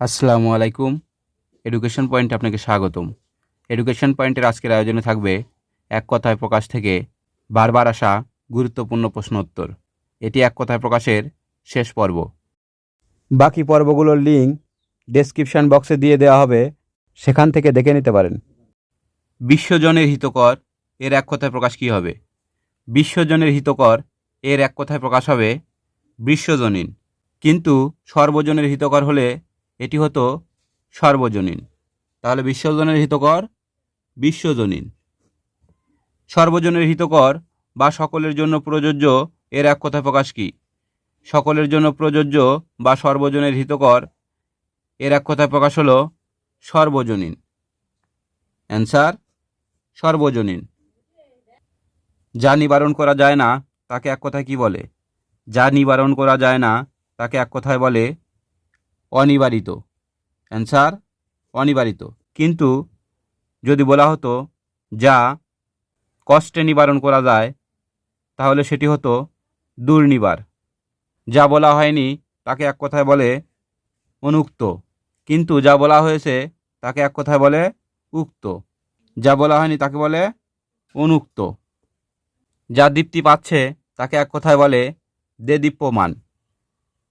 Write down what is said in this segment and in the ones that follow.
আসসালামু আলাইকুম। এডুকেশন পয়েন্টে আপনাকে স্বাগতম। এডুকেশন পয়েন্টের আজকের আয়োজনে থাকবে এক কথায় প্রকাশ থেকে বারবার আসা গুরুত্বপূর্ণ প্রশ্ন উত্তর। এটি এক কথায় প্রকাশের শেষ পর্ব। বাকি পর্বগুলোর লিঙ্ক ডেসক্রিপশন বক্সে দিয়ে দেওয়া হবে, সেখান থেকে দেখে নিতে পারেন। বিশ্বজনের হিতকর এর এক কথায় প্রকাশ কী হবে? বিশ্বজনের হিতকর এর এক কথায় প্রকাশ হবে বিশ্বজনীন, কিন্তু সর্বজনের হিতকর হলে এটি হতো সর্বজনীন। তাহলে বিশ্বজনের হিতকর বিশ্বজনীন। সর্বজনের হিতকর বা সকলের জন্য প্রযোজ্য এর এক কথায় প্রকাশ কী? সকলের জন্য প্রযোজ্য বা সর্বজনের হিতকর এর এক কথায় প্রকাশ হলো সর্বজনীন। অ্যান্সার সর্বজনীন। যা নিবারণ করা যায় না তাকে এক কথায় কী বলে? যা নিবারণ করা যায় না তাকে এক কথায় বলে অনিবারিত। অ্যান্সার অনিবারিত। কিন্তু যদি বলা হতো যা কষ্টে নিবারণ করা যায়, তাহলে সেটি হতো দুর্নিবার। যা বলা হয়নি তাকে এক কথায় বলে অনুক্ত, কিন্তু যা বলা হয়েছে তাকে এক কথায় বলে উক্ত। যা বলা হয়নি তাকে বলে অনুক্ত। যা দীপ্তি পাচ্ছে তাকে এক কথায় বলে দেদীপ্যমান।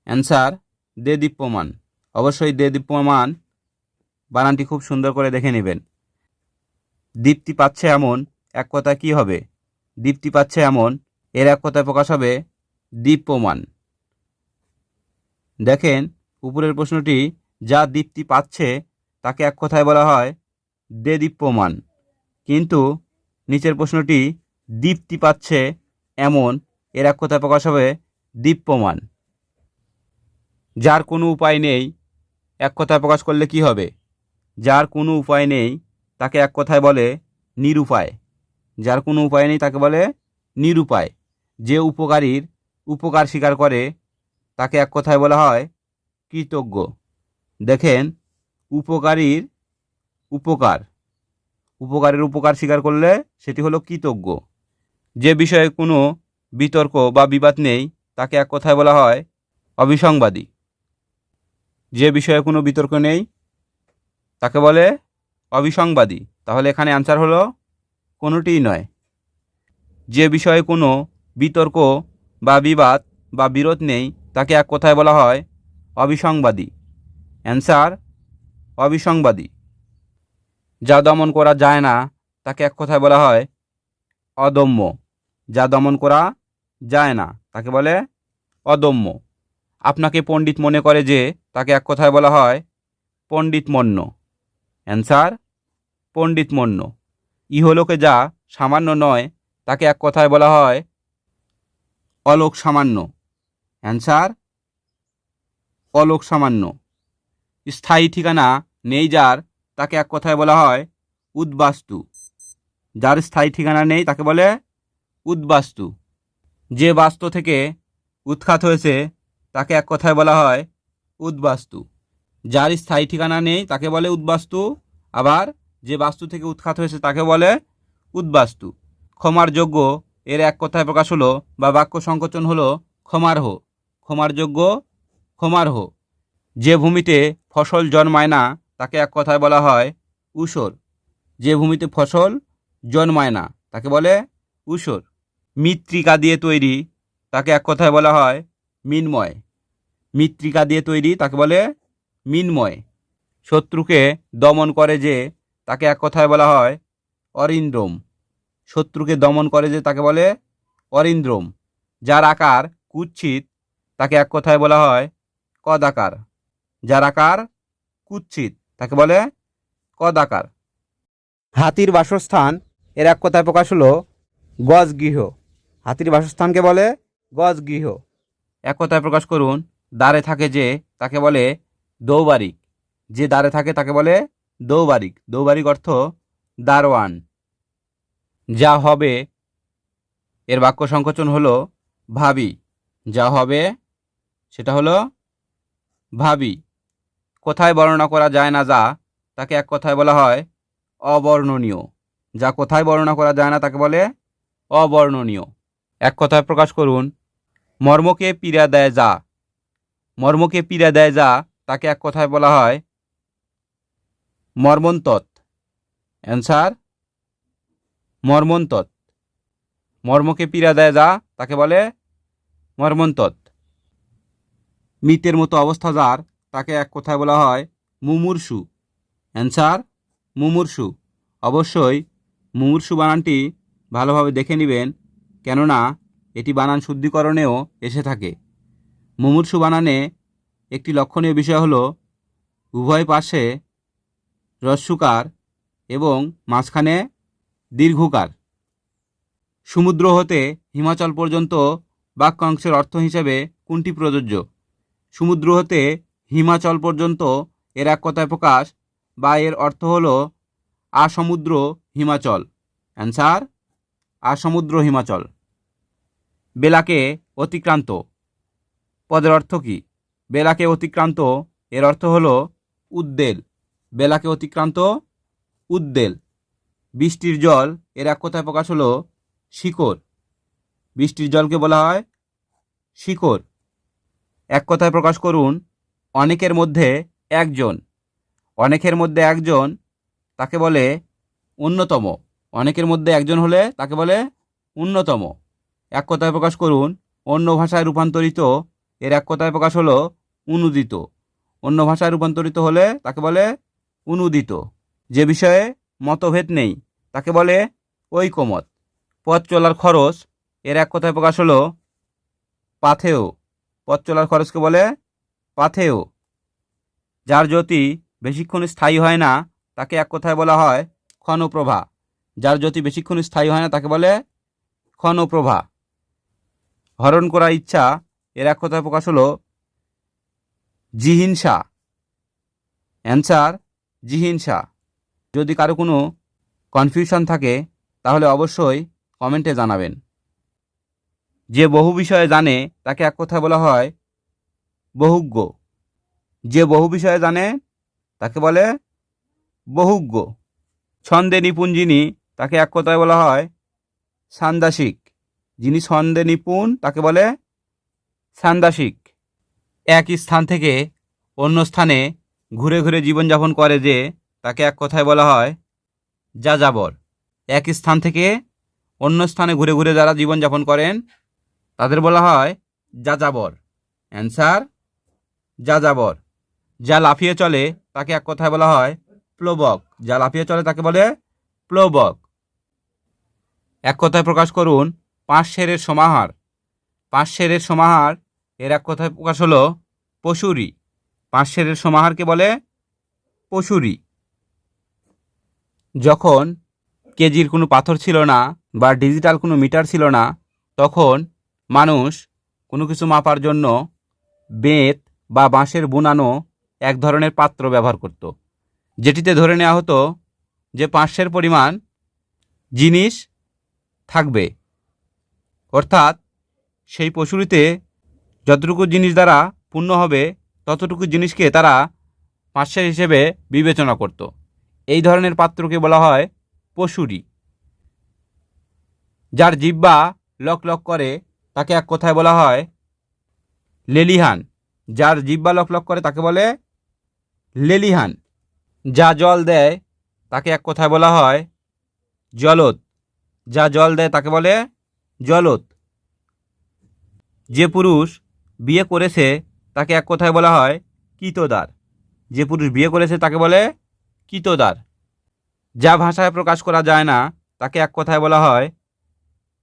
অ্যান্সার দেদীপ্যমান। অবশ্যই দেদীপ্যমান বানানটি খুব সুন্দর করে দেখে নেবেন। দীপ্তি পাচ্ছে এমন এক কথায় কী হবে? দীপ্তি পাচ্ছে এমন এর এক কথায় প্রকাশ হবে দীপ্যমান। দেখেন উপরের প্রশ্নটি, যা দীপ্তি পাচ্ছে তাকে এক কথায় বলা হয় দেদীপ্যমান, কিন্তু নিচের প্রশ্নটি দীপ্তি পাচ্ছে এমন এর এক কথায় প্রকাশ হবে দীপ্যমান। যার কোনো উপায় নেই এক কথায় প্রকাশ করলে কি হবে? যার কোনো উপায় নেই তাকে এক কথায় বলে নিরুপায়। যার কোনো উপায় নেই তাকে বলে নিরুপায়। যে উপকারীর উপকার স্বীকার করে তাকে এক কথায় বলা হয় কৃতজ্ঞ। দেখেন উপকারীর উপকার, উপকারের উপকার স্বীকার করলে সেটি হলো কৃতজ্ঞ। যে বিষয়ে কোনো বিতর্ক বা বিবাদ নেই তাকে এক কথায় বলা হয় অবিসংবাদী। যে বিষয়ে কোনো বিতর্ক নেই তাকে বলে অবিসংবাদী। তাহলে এখানে আনসার হলো কোনোটিই নয়। যে বিষয়ে কোনো বিতর্ক বা বিবাদ বা বিরোধ নেই তাকে এক কথায় বলা হয় অবিসংবাদী। অ্যান্সার অবিসংবাদী। যা দমন করা যায় না তাকে এক কথায় বলা হয় অদম্য। যা দমন করা যায় না তাকে বলে অদম্য। আপনাকে পণ্ডিত মনে করে যে তাকে এক কথায় বলা হয় পণ্ডিতমন্য। অ্যান্সার পণ্ডিতমন্য। ইহলোকে যা সামান্য নয় তাকে এক কথায় বলা হয় অলোক সামান্য। অ্যান্সার অলোক সামান্য। স্থায়ী ঠিকানা নেই যার তাকে এক কথায় বলা হয় উদ্বাস্তু। যার স্থায়ী ঠিকানা নেই তাকে বলে উদ্বাস্তু। যে বাস্তু থেকে উৎখাত হয়েছে তাকে এক কথায় বলা হয় উদ্বাস্তু। যার স্থায়ী ঠিকানা নেই তাকে বলে উদ্বাস্তু, আবার যে বাস্তু থেকে উৎখাত হয়েছে তাকে বলে উদ্বাস্তু। ক্ষমার যোগ্য এর এক কথায় প্রকাশ হলো বা বাক্য সংকোচন হলো ক্ষমার্হ। ক্ষমার যোগ্য ক্ষমার্হ। যে ভূমিতে ফসল জন্মায় না তাকে এক কথায় বলা হয় ঊষর। যে ভূমিতে ফসল জন্মায় না তাকে বলে ঊষর। মৃত্তিকা দিয়ে তৈরি তাকে এক কথায় বলা হয় মৃন্ময়। মৃত্তিকা দিয়ে তৈরি তাকে বলে মৃন্ময়। শত্রুকে দমন করে যে তাকে এক কথায় বলা হয় অরিন্দ্রম। শত্রুকে দমন করে যে তাকে বলে অরিন্দ্রম। যার আকার কুৎসিত তাকে এক কথায় বলা হয় কদাকার। যার আকার কুৎসিত তাকে বলে কদাকার। হাতির বাসস্থান এর এক কথায় প্রকাশ হলো গজগৃহ। হাতির বাসস্থানকে বলে গজগৃহ। এক কথায় প্রকাশ করুন, দ্বারে থাকে যে তাকে বলে দৌবারিক। যে দ্বারে থাকে তাকে বলে দৌবারিক। দৌবারিক অর্থ দারোয়ান। যা হবে এর বাক্য সংকোচন হলো ভাবি। যা হবে সেটা হলো ভাবি। কোথায় বর্ণনা করা যায় না যা তাকে এক কথায় বলা হয় অবর্ণনীয়। যা কোথায় বর্ণনা করা যায় না তাকে বলে অবর্ণনীয়। এক কথায় প্রকাশ করুন, মর্মকে পীড়া দেয় যা। মর্মকে পীড়া দেয় যা তাকে এক কথায় বলা হয় মর্মন্তৎ। অ্যান্সার মর্মন্তৎ। মর্মকে পীড়া দেয় যা, তাকে বলে মর্মন্তৎ। মৃতের মতো অবস্থা যার, তাকে এক কথায় বলা হয় মুমূর্ষু। অ্যান্সার মুমূর্ষু। অবশ্যই মুমূর্ষু বানানটি ভালোভাবে দেখে নেবেন, কেননা এটি বানান শুদ্ধিকরণেও এসে থাকে। মুমূর্ষু বানানে একটি লক্ষণীয় বিষয় হলো উভয় পাশে হ্রস্বকার এবং মাঝখানে দীর্ঘকার। সমুদ্র হতে হিমাচল পর্যন্ত বাক্যাংশের অর্থ হিসেবে কোনটি প্রযোজ্য? সমুদ্র হতে হিমাচল পর্যন্ত এর এক কথায় প্রকাশ বা এর অর্থ হলো আসমুদ্র হিমাচল। অ্যান্সার আসমুদ্র হিমাচল। বেলাকে অতিক্রান্ত পদের অর্থ কী? বেলাকে অতিক্রান্ত এর অর্থ হলো উদ্বেল। বেলাকে অতিক্রান্ত উদ্বেল। বৃষ্টির জল এর এক কথায় প্রকাশ হলো শিকড়। বৃষ্টির জলকে বলা হয় শিকড়। এক কথায় প্রকাশ করুন অনেকের মধ্যে একজন। অনেকের মধ্যে একজন তাকে বলে অন্যতম। অনেকের মধ্যে একজন হলে তাকে বলে অন্যতম। এক কথায় প্রকাশ করুন অন্য ভাষায় রূপান্তরিত এর এক কথায় প্রকাশ হলো অনূদিত। অন্য ভাষায় রূপান্তরিত হলে তাকে বলে অনূদিত। যে বিষয়ে মতভেদ নেই তাকে বলে ঐকমত। পথ চলার খরচ এর এক কথায় প্রকাশ হলো পাথেয়। পথ চলার খরচকে বলে পাথেয়। যার জ্যোতি বেশিক্ষণ স্থায়ী হয় না তাকে এক কথায় বলা হয় ক্ষণপ্রভা। যার জ্যোতি বেশিক্ষণ স্থায়ী হয় না তাকে বলে ক্ষণপ্রভা। হরণ করার ইচ্ছা এর এক কথায় প্রকাশ হলো জিহিংসা। অ্যান্সার জিহিংসা। যদি কারো কোনো কনফিউশন থাকে তাহলে অবশ্যই কমেন্টে জানাবেন। যে বহু বিষয়ে জানে তাকে এক কথায় বলা হয় বহুজ্ঞ। যে বহু বিষয়ে জানে তাকে বলে বহুজ্ঞ। ছন্দে নিপুণ যিনি তাকে এক কথায় বলা হয় সান্দাসিক। যিনি ছন্দে নিপুণ তাকে বলে সান্দাসিক। এক স্থান থেকে অন্য স্থানে ঘুরে ঘুরে জীবনযাপন করে যে তাকে এক কথায় বলা হয় যাযাবর। এক স্থান থেকে অন্য স্থানে ঘুরে ঘুরে যারা জীবনযাপন করেন তাদের বলা হয় যাযাবর। অ্যান্সার যাযাবর। যা লাফিয়ে চলে তাকে এক কথায় বলা হয় প্লবক। যা লাফিয়ে চলে তাকে বলে প্লবক। এক কথায় প্রকাশ করুন পাঁচ সেরের সমাহার। পাঁচ সেরের সমাহার এর এক কথায় প্রকাশ হলো পশুরী। পাঁচ সেরের সমাহারকে বলে পশুরী। যখন কেজির কোনো পাথর ছিল না বা ডিজিটাল কোনো মিটার ছিল না তখন মানুষ কোনো কিছু মাপার জন্য বেত বা বাঁশের বুনানো এক ধরনের পাত্র ব্যবহার করত, যেটিতে ধরে নেওয়া হতো যে 500 পরিমাণ জিনিস থাকবে। অর্থাৎ সেই পশুরিতে যতটুকু জিনিস দ্বারা পূর্ণ হবে ততটুকু জিনিসকে তারা 500 হিসেবে বিবেচনা করত। এই ধরনের পাত্রকে বলা হয় পশুরী। যার জিহ্বা লক লক করে তাকে এক কথায় বলা হয় লেলিহান। যার জিহ্বা লক লক করে তাকে বলে লেলিহান। যা জল দেয় তাকে এক কথায় বলা হয় জলদ। যা জল দেয় তাকে বলে জলদ। যে পুরুষ বিয়ে করেছে তাকে এক কথায় বলা হয় কিতদার। যে পুরুষ বিয়ে করেছে তাকে বলে কিতদার। যা ভাষায় প্রকাশ করা যায় না তাকে এক কথায় বলা হয়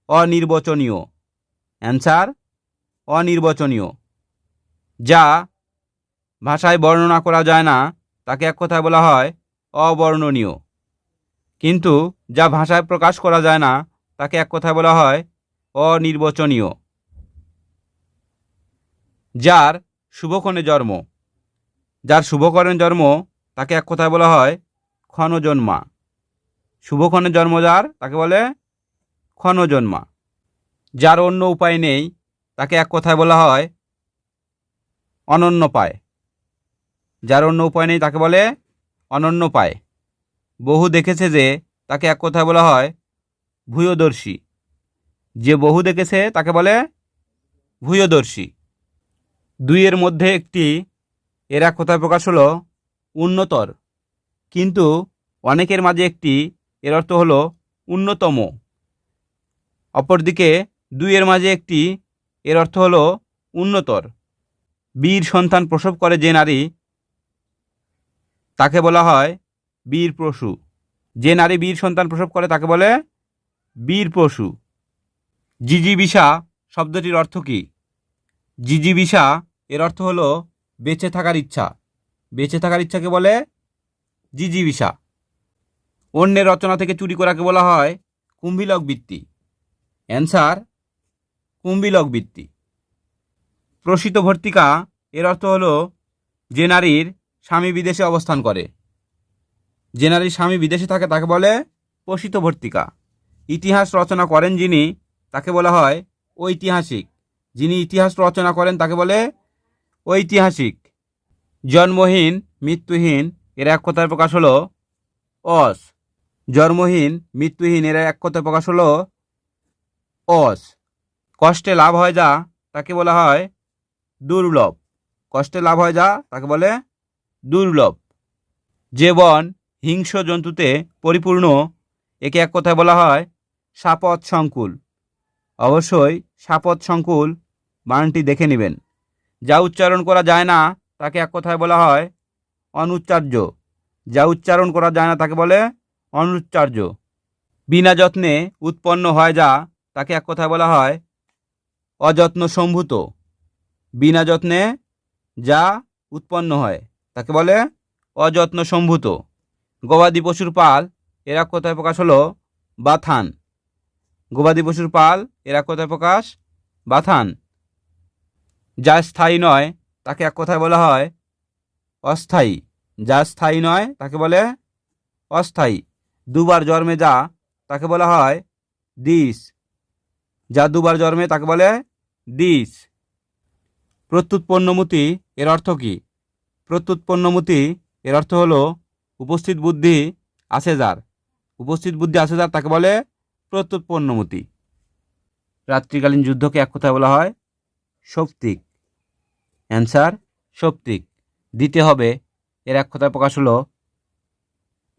অনির্বচনীয়। অ্যান্সার অনির্বচনীয়। যা ভাষায় বর্ণনা করা যায় না তাকে এক কথায় বলা হয় অবর্ণনীয়। কিন্তু যা ভাষায় প্রকাশ করা যায় না তাকে এক কথায় বলা হয় অনির্বচনীয়। যার শুভক্ষণে জন্ম। যার শুভকরণে জন্ম তাকে এক কথায় বলা হয় ক্ষণজন্মা। শুভক্ষণে জন্ম যার তাকে বলে ক্ষণজন্মা। যার অন্য উপায় নেই তাকে এক কথায় বলা হয় অনন্যপায়। যার অন্য উপায় নেই তাকে বলে অনন্যপায়। বহু দেখেছে যে তাকে এক কথায় বলা হয় ভূয়দর্শী। যে বহু দেখেছে তাকে বলে ভূয়দর্শী। দুইয়ের মধ্যে একটি এর এক কথায় প্রকাশ হলো উন্নতর, কিন্তু অনেকের মাঝে একটি এর অর্থ হলো উন্নতম। অপরদিকে দুইয়ের মাঝে একটি এর অর্থ হলো উন্নতর। বীর সন্তান প্রসব করে যে নারী তাকে বলা হয় বীর পশু। যে নারী বীর সন্তান প্রসব করে তাকে বলে বীর পশু। জিজিবিষা শব্দটির অর্থ কী? জিজিবিষা এর অর্থ হলো বেঁচে থাকার ইচ্ছা। বেঁচে থাকার ইচ্ছাকে বলে জিজিবিষা। অন্যের রচনা থেকে চুরি করাকে বলা হয় কুম্ভিলক বৃত্তি। অ্যান্সার কুম্ভিলক বৃত্তি। প্রসিত ভর্তিকা এর অর্থ হলো যে নারীর স্বামী বিদেশে অবস্থান করে। যে নারীর স্বামী বিদেশে থাকে তাকে বলে প্রসিত ভর্তিকা। ইতিহাস রচনা করেন যিনি তাকে বলা হয় ঐতিহাসিক। যিনি ইতিহাস রচনা করেন তাকে বলে ঐতিহাসিক। জন্মহীন মৃত্যুহীন এর এক কথায় প্রকাশ হলো অস। জন্মহীন মৃত্যুহীন এর এক কথায় প্রকাশ হলো অস। কষ্টে লাভ হয় যা তাকে বলা হয় দুর্লভ। কষ্টে লাভ হয় যা তাকে বলে দুর্লভ। যে বন হিংস্র জন্তুতে পরিপূর্ণ একে এক কথায় বলা হয় সাপদ সংকুল। অবশ্যই সাপদ সংকুল বানানটি দেখে নেবেন। যা উচ্চারণ করা যায় না তাকে এক কথায় বলা হয় অনুচ্চার্য। যা উচ্চারণ করা যায় না তাকে বলে অনুচ্চার্য। বিনা যত্নে উৎপন্ন হয় যা তাকে এক কথায় বলা হয় অযত্ন সম্ভূত। বিনা যত্নে যা উৎপন্ন হয় তাকে বলে অযত্ন সম্ভূত। গবাদি পশুর পাল এর এক কথায় প্রকাশ হলো বাথান। গবাদি পশুর পাল এর এক কথায় প্রকাশ বাথান। যা স্থায়ী নয় তাকে এক কথায় বলা হয় অস্থায়ী। যা স্থায়ী নয় তাকে বলে অস্থায়ী। দুবার জন্মে যা তাকে বলা হয় দিশ। যা দুবার জন্মে তাকে বলে দিশ। প্রত্যুৎপন্নমতি এর অর্থ কী? প্রত্যুৎপন্নমতি এর অর্থ হলো উপস্থিত বুদ্ধি আছে যার। উপস্থিত বুদ্ধি আছে যার তাকে বলে প্রত্যুৎপন্নমতি। রাত্রিকালীন যুদ্ধকে এক কথায় বলা হয় সৌপ্তিক। অ্যান্সার সৌপ্তিক। দিতে হবে এর এক কথায় প্রকাশ হলো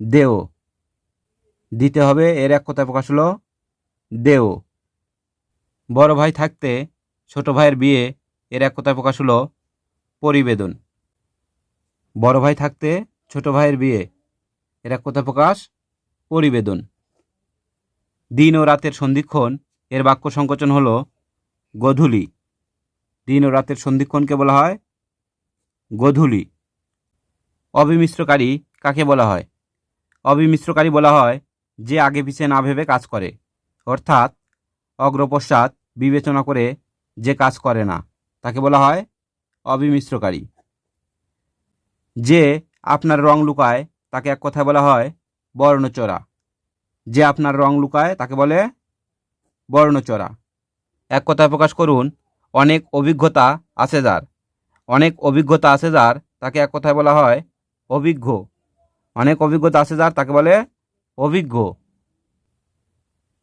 দেও। দিতে হবে এর এক কথায় প্রকাশ হলো দেও। বড় ভাই থাকতে ছোট ভাইয়ের বিয়ে এর এক কথায় প্রকাশ হলো পরিবেদন। বড় ভাই থাকতে ছোট ভাইয়ের বিয়ে এর এক কথায় প্রকাশ পরিবেদন। দিন ও রাতের সন্ধিক্ষণ এর বাক্য সংকোচন হলো গোধূলি। দিন ও রাতের সন্ধিক্ষণকে বলা হয় গোধূলি। অবিমিশ্রকারী কাকে বলা হয়? অবিমিশ্রকারী বলা হয় যে আগে পিছে না ভেবে কাজ করে, অর্থাৎ অগ্রপশ্চাৎ বিবেচনা করে যে কাজ করে না তাকে বলা হয় অবিমিশ্রকারী। যে আপনার রং লুকায় তাকে এক কথায় বলা হয় বর্ণচোরা। যে আপনার রং লুকায় তাকে বলে বর্ণচোরা। এক কথায় প্রকাশ করুন অনেক অভিজ্ঞতা আছে যার। অনেক অভিজ্ঞতা আছে যার তাকে এক কথায় বলা হয় অভিজ্ঞ। অনেক অভিজ্ঞতা আছে যার তাকে বলে অভিজ্ঞ।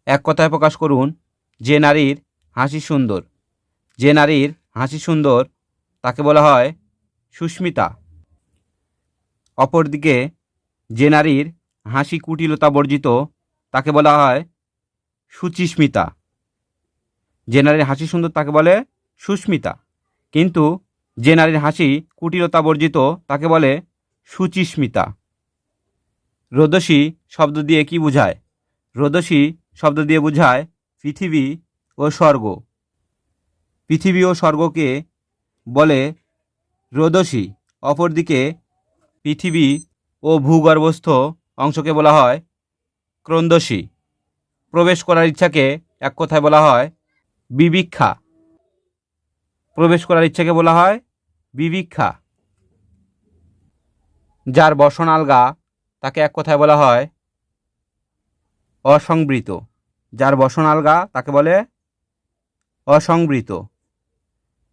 এক কথায় প্রকাশ করুন যে নারীর হাসি সুন্দর। যে নারীর হাসি সুন্দর তাকে বলা হয় সুস্মিতা। অপরদিকে যে নারীর হাসি কুটিলতা বর্জিত তাকে বলা হয় সুচিস্মিতা। যে নারীর হাসি সুন্দর তাকে বলে সুস্মিতা, কিন্তু যে নারীর হাসি কুটিলতা বর্জিত তাকে বলে সুচিস্মিতা। রোদসী শব্দ দিয়ে কি বোঝায়? রোদসী শব্দ দিয়ে বোঝায় পৃথিবী ও স্বর্গ। পৃথিবী ও স্বর্গকে বলে রোদসী। অপরদিকে পৃথিবী ও ভূগর্ভস্থ অংশকে বলা হয় ক্রন্দসী। প্রবেশ করার ইচ্ছাকে এক কথায় বলা হয় বিবিক্ষা। প্রবেশ করার ইচ্ছাকে বলা হয় বিবিক্ষা। যার বসন আলগা তাকে এক কথায় বলা হয় অসংবৃত। যার বসন আলগা তাকে বলে অসংবৃত।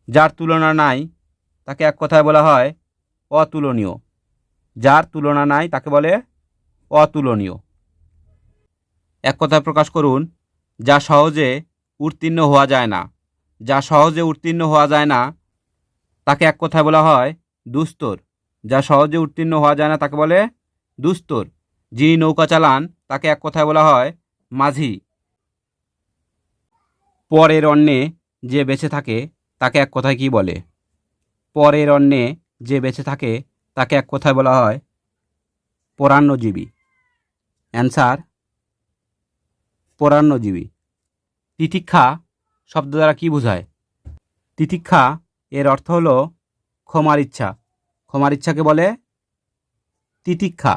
যার তুলনা নাই তাকে এক কথায় বলা হয় অতুলনীয়। যার তুলনা নাই তাকে বলে অতুলনীয়। এক কথায় প্রকাশ করুন যা সহজে উত্তীর্ণ হওয়া যায় না। যা সহজে উত্তীর্ণ হওয়া যায় না তাকে এক কথায় বলা হয় দুস্তর। যা সহজে উত্তীর্ণ হওয়া যায় না তাকে বলে দুস্তর। যিনি নৌকা চালান তাকে এক কথায় বলা হয় মাঝি। পরের অন্নে যে বেঁচে থাকে তাকে এক কথায় কি বলে? পরের অন্নে যে বেঁচে থাকে তাকে এক কথায় বলা হয় পরান্নজীবী। অ্যান্সার পরান্নজীবী। তিতিক্ষা শব্দ দ্বারা কি বোঝায়? তিতিক্ষা এর অর্থ হলো ক্ষমার ইচ্ছা। ক্ষমার ইচ্ছাকে বলে তিতিক্ষা।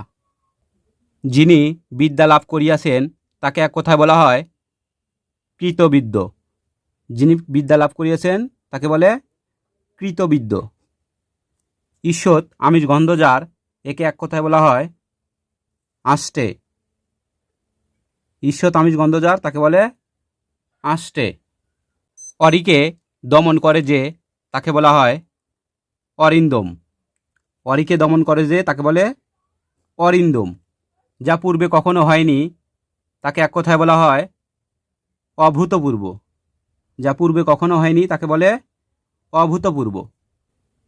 যিনি বিদ্যা লাভ করিয়াছেন তাকে এক কথায় বলা হয় কৃতবিদ্য। যিনি বিদ্যা লাভ করিয়াছেন তাকে বলে কৃতবিদ্য। ঈষৎ আমিষ গন্ধ যার একে এক কথায় বলা হয় আষ্টে। ঈষৎ আমিষ গন্ধ যার তাকে বলে আষ্টে। অরিকে দমন করে যে তাকে বলা হয় অরিন্দম। অরিকে দমন করে যে তাকে বলে অরিন্দম। যা পূর্বে কখনো হয়নি তাকে এক কথায় বলা হয় অভূতপূর্ব। যা পূর্বে কখনো হয়নি তাকে বলে অভূতপূর্ব।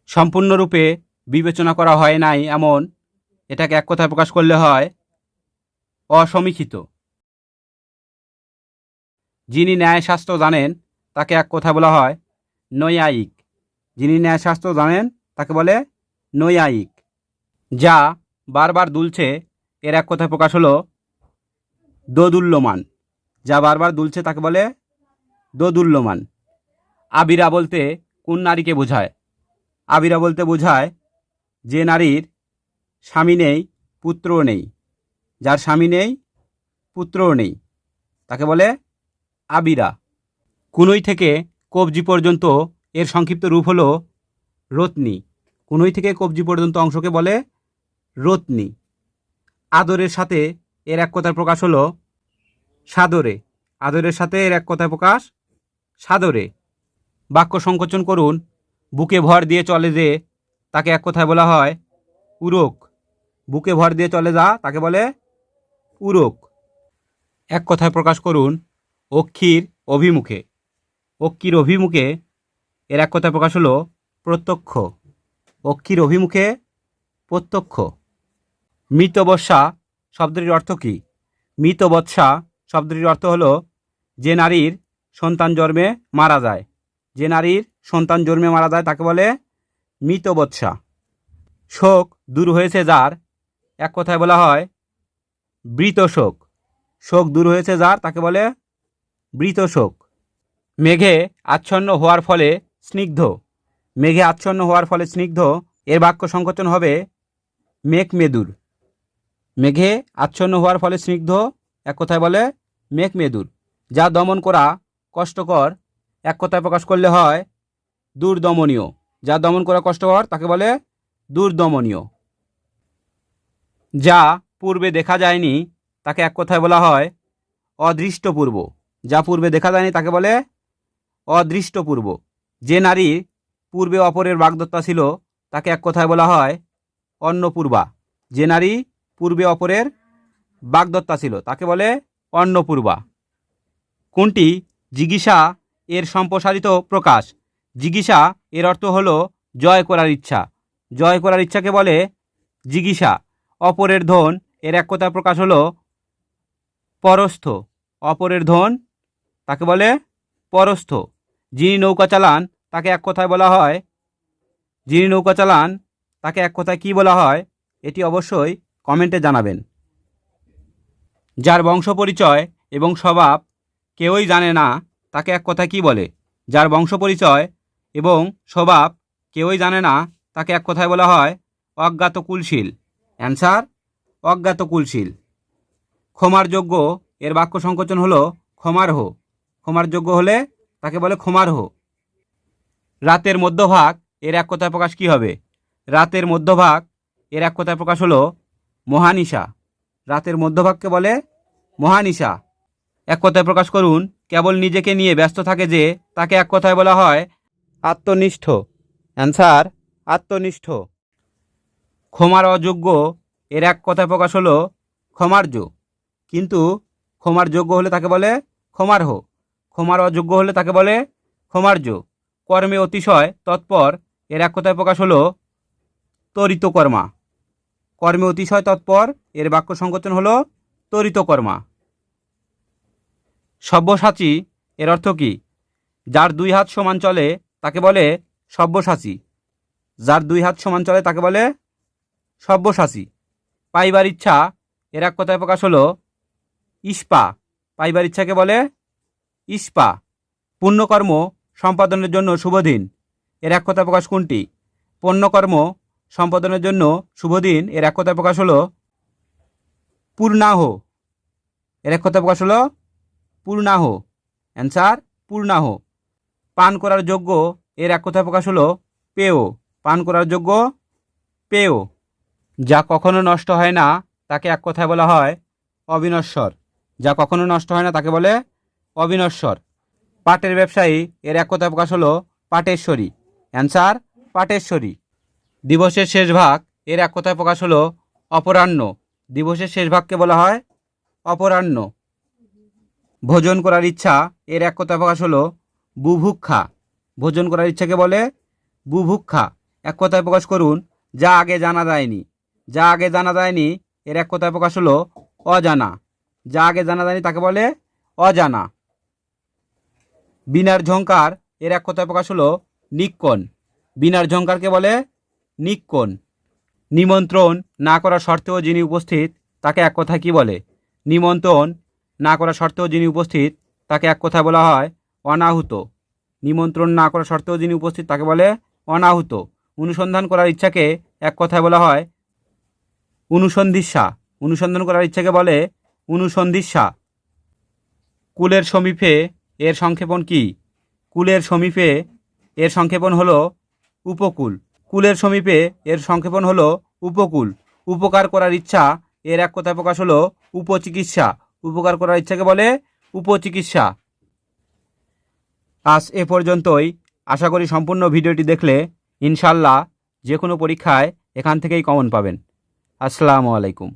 সম্পূর্ণরূপে বিবেচনা করা হয় নাই এমন এটাকে এক কথায় প্রকাশ করলে হয় অসমীক্ষিত। যিনি ন্যায়শাস্ত্র জানেন তাকে এক কথায় বলা হয় নৈয়ায়িক। যিনি ন্যায়শাস্ত্র জানেন তাকে বলে নৈয়ায়িক। যা বারবার দুলছে এর এক কথায় প্রকাশ হলো দোদুল্যমান। যা বারবার দুলছে তাকে বলে দোদুল্যমান। আবিরা বলতে কোন নারীকে বোঝায়? আবিরা বলতে বোঝায় যে নারীর স্বামী নেই পুত্রও নেই। যার স্বামী নেই পুত্রও নেই তাকে বলে আবিরা। কুনুই থেকে কবজি পর্যন্ত এর সংক্ষিপ্ত রূপ হলো রত্নী। কুনুই থেকে কবজি পর্যন্ত অংশকে বলে রত্নী। আদরের সাথে এর এক কথার প্রকাশ হলো সাদরে। আদরের সাথে এর এক কথায় প্রকাশ সাদরে। বাক্য সংকোচন করুন। বুকে ভর দিয়ে চলে যে তাকে এক কথায় বলা হয় উরক। বুকে ভর দিয়ে চলে যা তাকে বলে উরক। এক কথায় প্রকাশ করুন অক্ষীর অভিমুখে। অক্ষীর অভিমুখে এর এক কথায় প্রকাশ হলো প্রত্যক্ষ। অক্ষীর অভিমুখে প্রত্যক্ষ। মৃতবৎসা শব্দটির অর্থ কী? মৃতবৎসা শব্দটির অর্থ হলো যে নারীর সন্তান জন্মে মারা যায়। যে নারীর সন্তান জন্মে মারা যায় তাকে বলে মৃতবৎসা। শোক দূর হয়েছে যার এক কথায় বলা হয় বৃত শোক। শোক দূর হয়েছে যার তাকে বলে বৃত শোক। মেঘে আচ্ছন্ন হওয়ার ফলে স্নিগ্ধ। মেঘে আচ্ছন্ন হওয়ার ফলে স্নিগ্ধ এর বাক্য সংকোচন হবে মেঘমেদুর। মেঘে আচ্ছন্ন হওয়ার ফলে স্নিগ্ধ এক কথায় বলে মেঘমেদুর। যা দমন করা কষ্টকর এক কথায় প্রকাশ করলে হয় দুর্দমনীয়। যা দমন করা কষ্টকর তাকে বলে দুর্দমনীয়। যা পূর্বে দেখা যায়নি তাকে এক কথায় বলা হয় অদৃষ্টপূর্ব। যা পূর্বে দেখা যায়নি তাকে বলে অদৃষ্টপূর্ব। যে নারীর পূর্বে অপরের বাগদত্তা ছিল তাকে এক কথায় বলা হয় অন্নপূর্বা। যে নারী পূর্বে অপরের বাগদত্তা ছিল তাকে বলে অন্নপূর্বা। কোনটি জিজ্ঞাসা এর সম্প্রসারিত প্রকাশ? জিজ্ঞাসা এর অর্থ হলো জয় করার ইচ্ছা। জয় করার ইচ্ছাকে বলে জিজ্ঞাসা। অপরের ধন এর এক কথায় প্রকাশ হলো পরস্থ। অপরের ধন তাকে বলে পরস্থ। যিনি নৌকা চালান তাকে এক কথায় বলা হয় যিনি নৌকা চালান তাকে এক কথায় কী বলা হয় এটি অবশ্যই কমেন্টে জানাবেন। যার বংশ পরিচয় এবং স্বভাব কেউই জানে না তাকে এক কথায় কী বলে? যার বংশ পরিচয় এবং স্বভাব কেউই জানে না তাকে এক কথায় বলা হয় অজ্ঞাত কুলশীল। অ্যান্সার অজ্ঞাত কুলশীল। ক্ষমার যোগ্য এর বাক্য সংকোচন হলো ক্ষমার্হ। ক্ষমার যোগ্য হলে তাকে বলে ক্ষমার্হ। রাতের মধ্যভাগ এর এক কথায় প্রকাশ কী হবে? রাতের মধ্যভাগ এর এক কথায় প্রকাশ হলো মহানিশা। রাতের মধ্যভাগকে বলে মহানিশা। এক কথায় প্রকাশ করুন কেবল নিজেকে নিয়ে ব্যস্ত থাকে যে তাকে এক কথায় বলা হয় আত্মনিষ্ঠ। অ্যান্সার আত্মনিষ্ঠ। ক্ষমার অযোগ্য এর এক কথায় প্রকাশ হলো ক্ষমার্য। কিন্তু ক্ষমার যোগ্য হলে তাকে বলে ক্ষমার্হ। ক্ষমার অযোগ্য হলে তাকে বলে ক্ষমার্য। কর্মে অতিশয় তৎপর এর এক কথায় প্রকাশ হলো তরিতকর্মা। কর্মে অতিশয় তৎপর, এর বাক্য সংকোচন হলো তরিতকর্মা। সব্যসাচী এর অর্থ কী? যার দুই হাত সমান চলে তাকে বলে সব্যসাচী। যার দুই হাত সমান চলে তাকে বলে সব্যসাচী। পাইবার ইচ্ছা এর এক কথায় প্রকাশ হলো ইস্পা। পাইবার ইচ্ছাকে বলে ইস্পা। পুণ্যকর্ম সম্পাদনের জন্য শুভদিন এর এক কথায় প্রকাশ কোনটি? পুণ্যকর্ম সম্পাদনের জন্য শুভদিন এর এক কথায় প্রকাশ হলো পূর্ণাহ। এর এক কথায় প্রকাশ হলো পূর্ণাহ। অ্যান্সার পূর্ণাহ। পান করার যোগ্য এর এক কথায় প্রকাশ হলো পেয়। পান করার যোগ্য পেয়। যা কখনো নষ্ট হয় না তাকে এক কথায় বলা হয় অবিনশ্বর। যা কখনো নষ্ট হয় না তাকে বলে অবিনশ্বর। পাটের ব্যবসায়ী এর এক কথায় প্রকাশ হলো পাটেশ্বরী। অ্যান্সার পাটেশ্বরী। দিবসের শেষ ভাগ এর এক কথায় প্রকাশ হলো অপরাহ্ন। দিবসের শেষ ভাগকে বলা হয় অপরাহ্ন। ভোজন করার ইচ্ছা এর এক কথায় প্রকাশ হলো বুভুক্ষা। ভোজন করার ইচ্ছাকে বলে বুভুক্ষা। এক কথায় প্রকাশ করুন যা আগে জানা যায়নি। যা আগে জানা যায়নি এর এক কথায় প্রকাশ হলো অজানা। যা আগে জানা যায়নি তাকে বলে অজানা। বীণার ঝংকার এর এক কথায় প্রকাশ হলো নিক্কণ। বীণার ঝংকারকে বলে নিক্কণ। নিমন্ত্রণ না করা সত্ত্বেও যিনি উপস্থিত তাকে এক কথায় কী বলে? নিমন্ত্রণ না করা সত্ত্বেও যিনি উপস্থিত তাকে এক কথায় বলা হয় অনাহুত। নিমন্ত্রণ না করা সত্ত্বেও যিনি উপস্থিত তাকে বলে অনাহুত। অনুসন্ধান করার ইচ্ছাকে এক কথায় বলা হয় অনুসন্ধিৎসা। অনুসন্ধান করার ইচ্ছাকে বলে অনুসন্ধিৎসা। কুলের সমীপে এর সংক্ষেপণ কি? কুলের সমীপে এর সংক্ষেপণ হলো উপকূল। কুলের সমীপে এর সংক্ষেপণ হলো উপকূল। উপকার করার ইচ্ছা এর এক কথায় প্রকাশ হলো উপচিকিৎসা। উপকার করার ইচ্ছাকে বলে উপচিকিৎসা। আজ এ পর্যন্তই। আশা করি সম্পূর্ণ ভিডিওটি দেখলে ইনশাল্লাহ যে কোনো পরীক্ষায় এখান থেকেই কমন পাবেন। আসসালামু আলাইকুম।